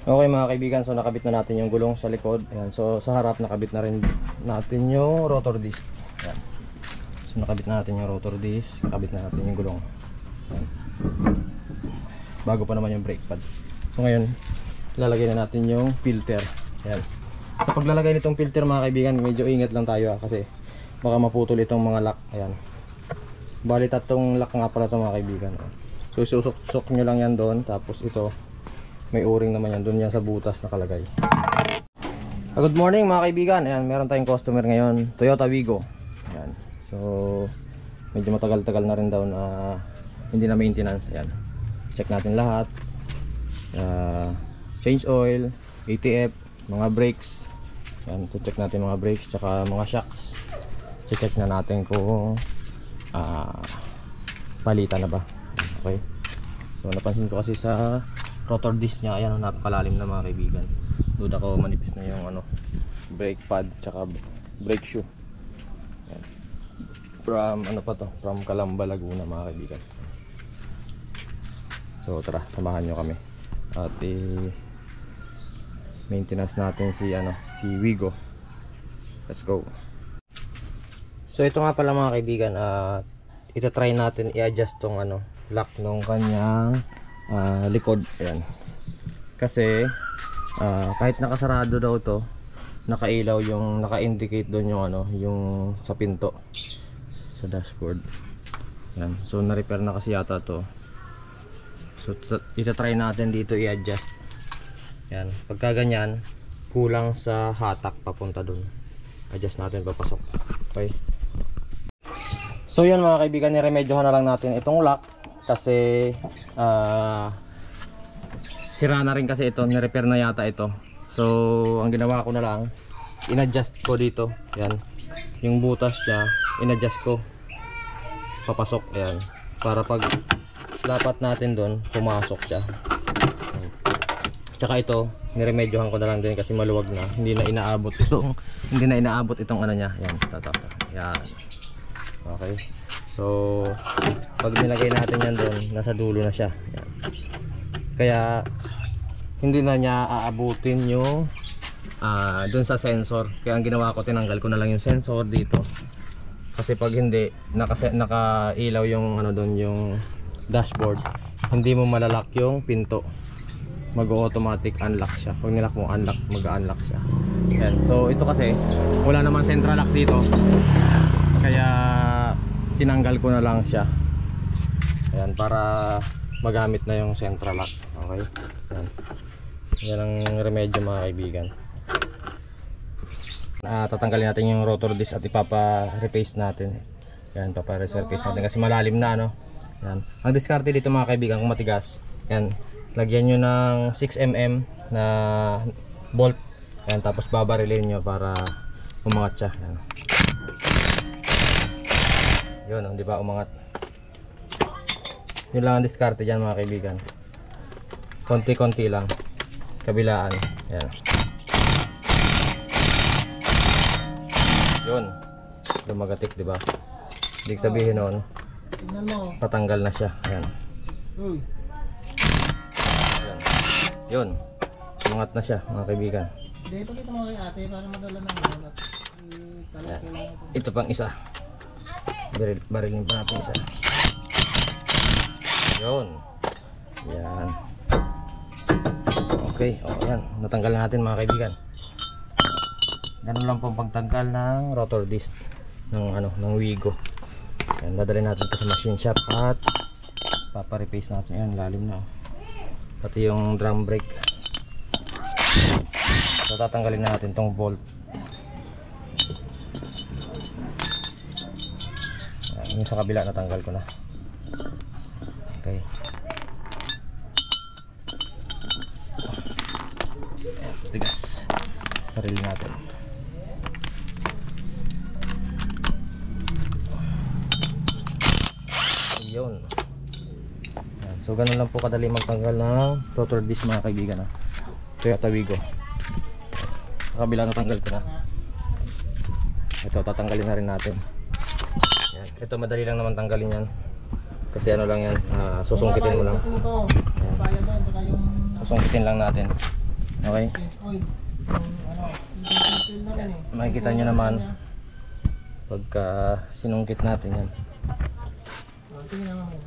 Okay mga kaibigan, so nakabit na natin yung gulong sa likod. Ayan. So sa harap nakabit na rin natin yung rotor disc. Ayan. So nakabit na natin yung rotor disc, nakabit na natin yung gulong. Ayan. Bago pa naman yung brake pad. So ngayon, lalagay na natin yung filter. Ayan. Sa paglalagay nitong filter mga kaibigan, medyo ingat lang tayo kasi baka maputol itong mga lock. Ayan. Bali tatlong lock nga pala ito mga kaibigan. So isusok nyo lang yan doon, tapos ito may o-ring naman yan, doon yan sa butas nakalagay. Good morning mga kaibigan. Ayan, meron tayong customer ngayon, Toyota Wigo. Ayan. So medyo matagal-tagal na rin daw na hindi na maintenance. Ayan. Check natin lahat. Change oil, ATF, mga brakes. Ayan, check natin mga brakes tsaka mga shocks. Check na natin kung palitan na ba. Okay. So napansin ko kasi sa rotor disc niya, ayan, napakalalim na mga kaibigan. Duda ko manipis na yung brake pad tsaka brake shoe. Ayan. From from Calamba, Laguna mga kaibigan. So tara, samahan nyo kami at maintenance natin si Wigo. Let's go. So ito nga pala mga kaibigan, ito try natin i-adjust tong lock nung kanyang likod. Ayan. Kasi kahit nakasarado daw to, nakailaw yung naka-indicate doon yung yung sa pinto sa dashboard. Ayan. So na-repair na kasi yata to. So ita-try natin dito i-adjust. Ayan. Pagka ganyan, kulang sa hatak papunta doon. Adjust natin papasok. Okay. So yun mga kaibigan, niremedyohan na lang natin itong lock kasi sira na rin kasi ito, nirepair na yata ito. So ang ginawa ko na lang, in-adjust ko dito. Ayan. Yung butas niya, in-adjust ko papasok. Ayan. Para pag dapat natin doon, pumasok siya. Tsaka ito, niremedyohan ko na lang din kasi maluwag na. Hindi na inaabot itong niya. Ayan, Ayan. Okay. So pag nilagay natin yan doon, nasa dulo na siya. Ayan. Kaya hindi na niya aabutin yung doon sa sensor. Kaya ang ginawa ko, tinanggal ko na lang yung sensor dito. Kasi pag hindi nakailaw yung doon yung dashboard, hindi mo malalak yung pinto. Mag-automatic unlock siya. Pag nilak mo unlock, mag-unlock siya. Ayan. So ito kasi wala naman central lock dito. Kaya tinanggal ko na lang siya. Ayan, para magamit na yung central lock. Okay. Ayan. Yan ang remedyo mga kaibigan. Tatanggalin natin yung rotor disc at ipapa-repaste natin. Ayan, papa-resurface natin kasi malalim na Ayan. Ang diskarte dito mga kaibigan, kung matigas, ayan, lagyan nyo ng 6mm na bolt. Ayan, tapos babarilin nyo para umangat siya. Ayan. Yun, di ba, umangat. Yun lang ang diskarte dyan mga kaibigan. Konti-konti lang. Kabilaan. Ayan. Yun. Lumagatik, di ba? Ibig sabihin noon, patanggal na siya. Ayan. Ayan. Yun. Umangat na siya mga kaibigan. Dito kita mo kay ate para madala ng ulat. Ito pang isa. Barilin pa natin isa. Yun. Yan. Okay, yan. Natanggal na natin mga kaibigan. Ganun lang po pagtanggal ng rotor disc ng Wigo. Yan, dadalhin natin ito sa machine shop at papa-repaste natin. Yan, lalim na. Pati yung drum brake. So tatanggalin na natin tong bolt. Yan, yung sa kabila natanggal ko na. Okay. Tigas. Sarili natin. Ayun. So ganun lang po kadali magtanggal ng rotor disc mga kaibigan Toyota Wigo. Sa kabila natanggal ko na. Ito tatanggalin na rin natin. Yan. Ito madali lang naman tanggalin yan. Kasi lang yan, susungkitin mo lang. Susungkitin lang natin. Okay. Oil. Ano, oil na rin eh. Makikita nyo naman pagka sinungkit natin yan. Tingnan naman.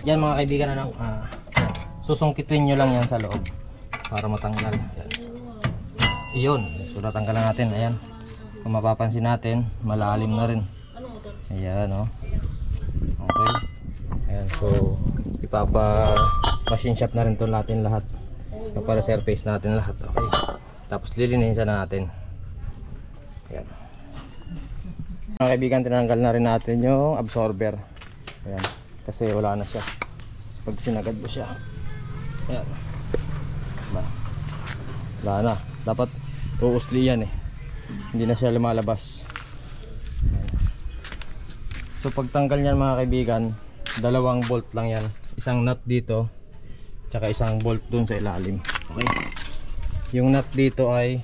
Yan mga kaibigan, ano, susungkitin nyo lang yan sa loob para matanggal. Iyon, so natanggal na natin. Ayan, kung mapapansin natin, malalim na rin. Ayan, oh. Okay. Ayan, so ipapa-machine shop na rin to natin lahat. Para surface natin lahat. Okay. Tapos lilinisan na natin. Ayan. Mga kaibigan, tinanggal na rin natin yung absorber. Ayan. Kasi wala na siya pag sinagad mo siya. Ayan. Wala na. Dapat uusli yan eh. Hindi na siya lumalabas. Ayan. So pagtanggal niyan mga kaibigan, dalawang bolt lang yan. Isang nut dito, tsaka isang bolt dun sa ilalim. Okay. Yung nut dito ay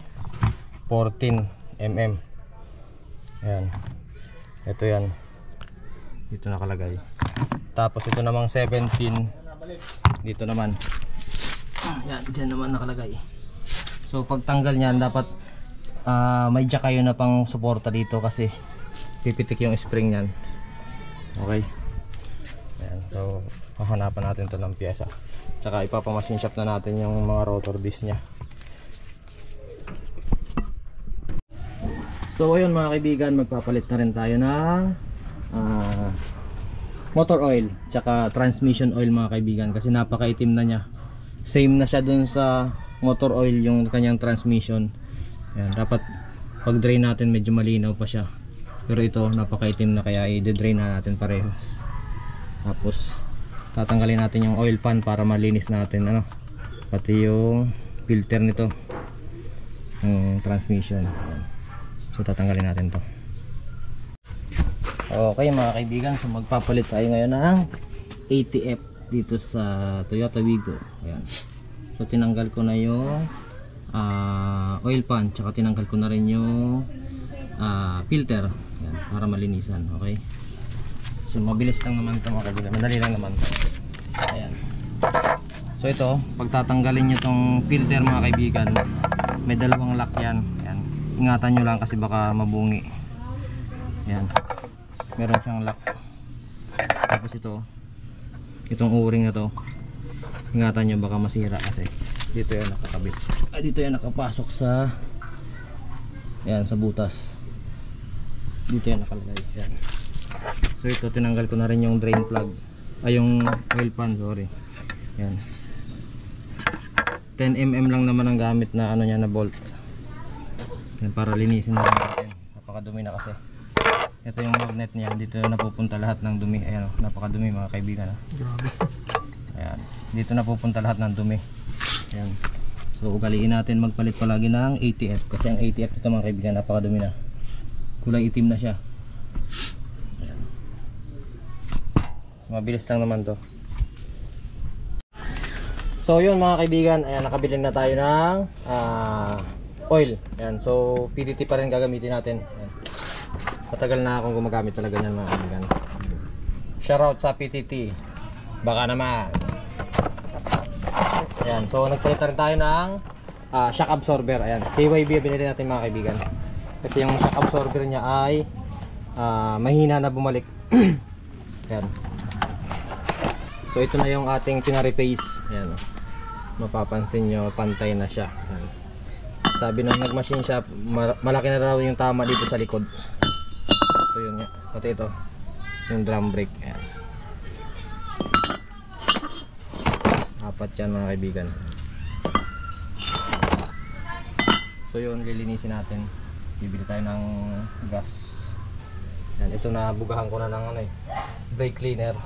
14 mm. Ayan. Ito yan. Dito nakalagay. Tapos ito namang 17 dito naman. Yan, dyan naman nakalagay. So pagtanggal niyan dapat may jack kayo na pang suporta dito kasi pipitik yung spring niyan. Okay. Ayan, so hahanapan natin to ng pyesa. Tsaka ipapamachine shop na natin yung mga rotor disc nya. So ayun mga kaibigan, magpapalit na rin tayo ng motor oil tsaka transmission oil mga kaibigan, kasi napakaitim na niya. Same na siya dun sa motor oil yung kanyang transmission. Ayan, dapat pag drain natin medyo malinaw pa siya, pero ito napakaitim na kaya i-drain na natin parehas. Tapos tatanggalin natin yung oil pan para malinis natin ano, pati yung filter nito, yung transmission. Ayan. So tatanggalin natin to. Okay mga kaibigan, so magpapalit tayo ngayon ng ATF dito sa Toyota Wigo. Ayan. So tinanggal ko na yung oil pan, tsaka tinanggal ko na rin yung filter. Ayan, para malinisan. Okay. So mabilis lang naman ito mga kaibigan, madali lang naman. Ayan. So ito, pagtatanggalin nyo tong filter mga kaibigan, may dalawang lock yan. Ayan. Ingatan nyo lang kasi baka mabungi. Ayan. Meron siyang lock. Tapos itong o-ring na to, ingatan nyo baka masira kasi dito yan nakakabit. Dito yan nakapasok sa sa butas. Dito yan nakalagay. Yan. So ito, tinanggal ko na rin yung drain plug, yung oil pan, sorry. Yan. 10 mm lang naman ang gamit na ano niya na bolt. Yan, para linisin na natin. Napakadumi na kasi. Ito yung magnet niya, dito napupunta lahat ng dumi. Ayan, napakadumi mga kaibigan. Grabe. Ayan, dito napupunta lahat ng dumi. Ayan. So ugaliin natin magpalit palagi ng ATF, kasi ang ATF ito mga kaibigan napakadumi na. Kulay itim na siya. Ayan. So, mabilis lang naman to. So yun mga kaibigan, ayan, nakabili na tayo ng oil. Ayan, so PDT pa rin gagamitin natin. Ayan. Matagal na akong gumagamit talaga niyan mga kaibigan. Shoutout sa PTT. Baka naman. Ayan, so nagpalit na rin tayo ng shock absorber. Ayan, KYB binili natin mga kaibigan. Kasi yung shock absorber niya ay mahina na bumalik. Ayan. So ito na yung ating pina-replace. Ayan. Mapapansin nyo, pantay na siya. Ayan. Sabi ng nag-machine shop, malaki na raw yung tama dito sa likod. So yun nga, pati ito yung drum brake. Ayan. Apat yan mga kaibigan. So yun, lilinisin natin. Bibili tayo ng gas. Ayan, ito na bugahan ko na ng brake cleaner.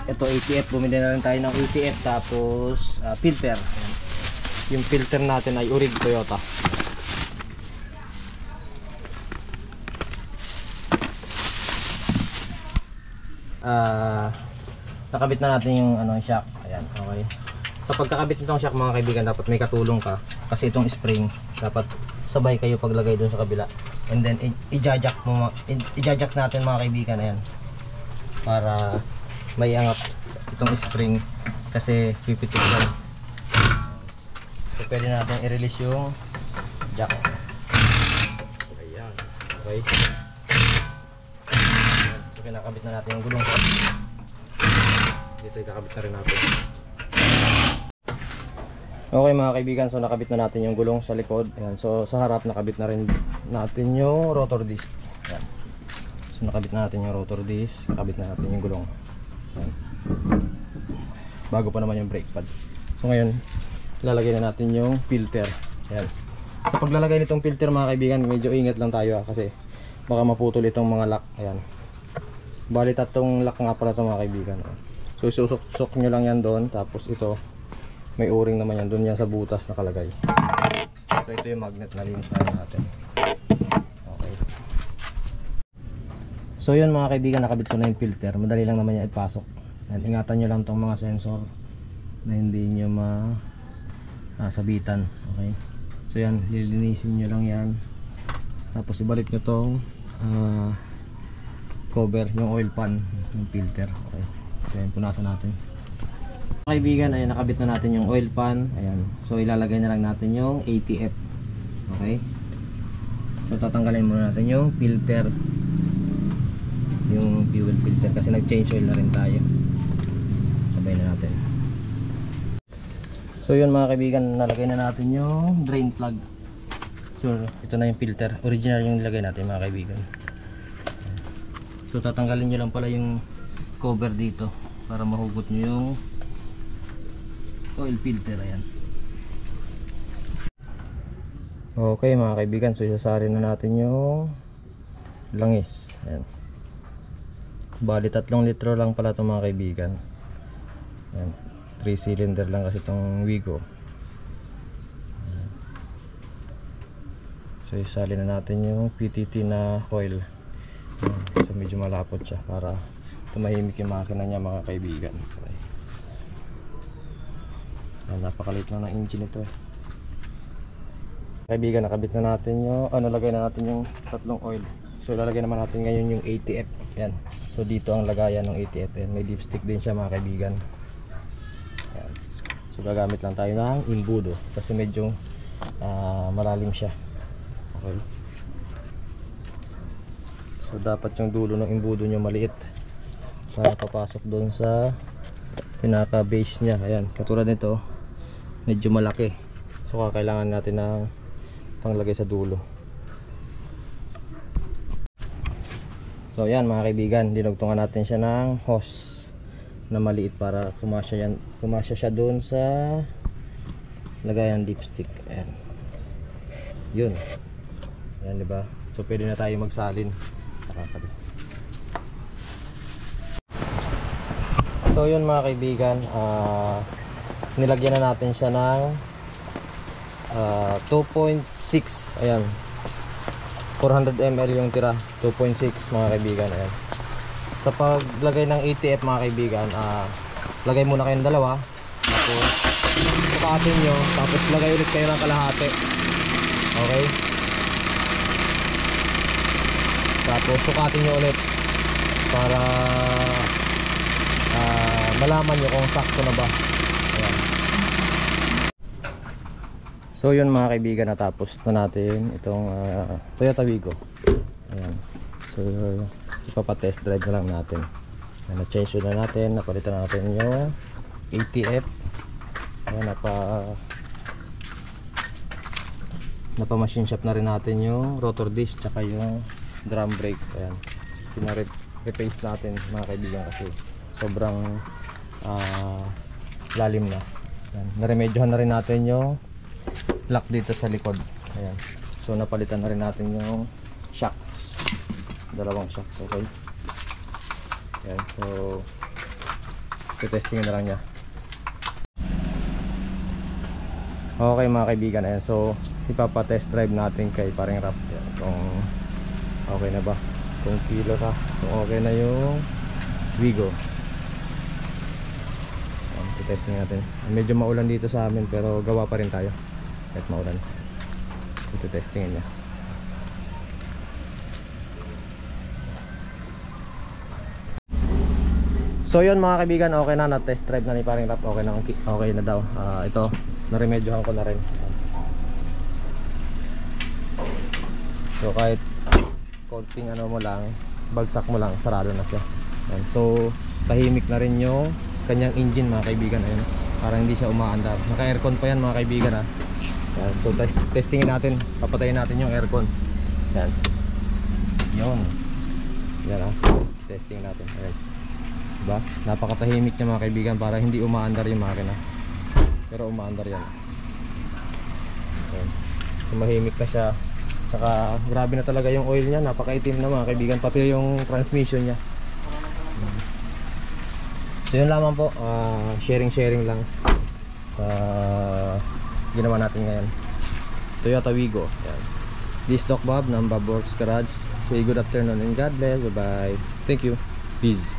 Ito ATF, bumili na rin tayo ng ATF. Tapos filter. Ayan. Yung filter natin ay Urig Toyota. Nakabit na natin yung shock. Ayan, okay. Sa pagkakabit nitong shock mga kaibigan, dapat may katulong ka, kasi itong spring dapat sabay kayo paglagay dun sa kabila, and then i-jack natin mga kaibigan. Ayan. para may angat itong spring kasi pipitik yan. So pwede natin i-release yung jack. Ayan. Okay. So kinakabit na natin yung gulong. Dito ikakabit na rin natin. Okay mga kaibigan, so nakabit na natin yung gulong sa likod. Ayan. So sa harap nakabit na rin natin yung rotor disc. Ayan. So nakabit na natin yung rotor disc, nakabit na natin yung gulong. Ayan. Bago pa naman yung brake pad. So ngayon, lalagay na natin yung filter. Ayan. Sa paglalagay nitong filter mga kaibigan, medyo ingat lang tayo kasi baka maputol itong mga lock. Ayan. Bali tatlong lock nga pala ito mga kaibigan. So isusok nyo lang yan doon, tapos ito may o-ring naman yan, doon yan sa butas nakalagay. So ito yung magnet na linis natin. Okay. So yun mga kaibigan, nakabit ko na yung filter. Madali lang naman yan ipasok. Ayan, ingatan nyo lang tong mga sensor na hindi nyo sabitan. Okay. So yan, lilinisin nyo lang yan. Tapos ibalik nyo tong cover, yung oil pan, yung filter. Okay. So yan, punasan natin. Kaibigan, ay nakabit na natin yung oil pan. Ayan. So ilalagay na lang natin yung ATF. Okay? So tatanggalin muna natin yung filter. Yung fuel filter kasi nag-change oil na rin tayo. Sabay na natin. So yun mga kaibigan, nalagay na natin yung drain plug. So ito na yung filter. Original yung nilagay natin mga kaibigan. So tatanggalin nyo lang pala yung cover dito para mahugot nyo yung oil filter. Ayan. Okay mga kaibigan, so isasarin na natin yung langis. Ayan. Bali 3 litro lang pala ito mga kaibigan. Ayan. 3 cylinder lang kasi itong Wigo. Ayan. So isalin na natin yung PTT na coil. Ayan. So medyo malapot siya para tumahimik yung makina niya mga kaibigan. Okay. Napakaliit lang ng engine ito eh. Kaibigan, nakabit na natin yung lagay na natin yung tatlong oil. So lalagay naman natin ngayon yung ATF. Yan. So dito ang lagayan ng ATF. Yan. May dipstick din siya mga kaibigan. Yan. So gagamit lang tayo ng imbudo kasi medyo malalim siya. Okay. So dapat yung dulo ng imbudo nyo maliit para papasok doon sa pinaka base niya. Ayan, katulad nito medyo malaki, so kailangan natin ng panglagay sa dulo. So ayan mga kaibigan, dinugtungan natin siya ng hose na maliit para kumasya siya doon sa lagayan ng dipstick. Ayan. Yun. Ayan, diba? So pwede na tayo magsalin. So yun mga kaibigan, nilagyan na natin siya ng 2.6. Ayan, 400 ml yung tira, 2.6 mga kaibigan. Ayan. Sa paglagay ng ATF mga kaibigan, lagay muna kayong dalawa, tapos sukatin nyo, tapos lagay ulit kayo ng kalahati. Okay, tapos sukatin nyo ulit para malaman nyo kung sakto na ba. Ayan. So yun mga kaibigan, natapos na natin itong Toyota Wigo. Ayan. So ipapatest drive na lang natin. Na-change na natin, napalitan na natin yung ATF. Ayan, napa-machine shop na rin natin yung rotor disc tsaka yung drum brake. Ayan, pina-replace natin mga kaibigan kasi sobrang lalim na. Ayan, naremedyohan na rin natin yung lock dito sa likod. Ayan. So napalitan na rin natin yung shocks, dalawang shocks. Okay. Ayan, so testing na lang niya. Okay mga kaibigan, ayan, so ipapa-test drive natin kay paring Rap. Ayan, kung okay na ba, kung kilo ka, kung okay na yung Wigo. Ayan, testing natin. Medyo maulan dito sa amin pero gawa pa rin tayo kahit maulan. Ito testingin niya. So yun mga kaibigan, okay na, na-test drive na ni paring Rap, okay na, okay na daw. Ito, naremedyohan ko na rin. So kahit konting ano mo lang, bagsak mo lang, sarado na siya. Yan. So tahimik na rin yung kanyang engine mga kaibigan. Ayun, parang hindi siya umaandar. Naka-aircon pa yan mga kaibigan ha. Yan. So testingin natin, papatayin natin yung aircon. Yan. Yun. Yan ha. Testing natin. Ayan. Diba? Napakatahimik niya mga kaibigan para hindi umaandar yung makina. Pero umaandar yan. Ayan. Tumahimik na siya. Saka grabe na talaga yung oil niya. Napakaitim na mga kaibigan. Pati yung transmission niya. So yun lamang po. Sharing lang sa ginawa natin ngayon. Toyota Wigo. Ayan. This Doc Bob ng Bob Works Garage. Say good afternoon and God bless. Bye bye. Thank you. Peace.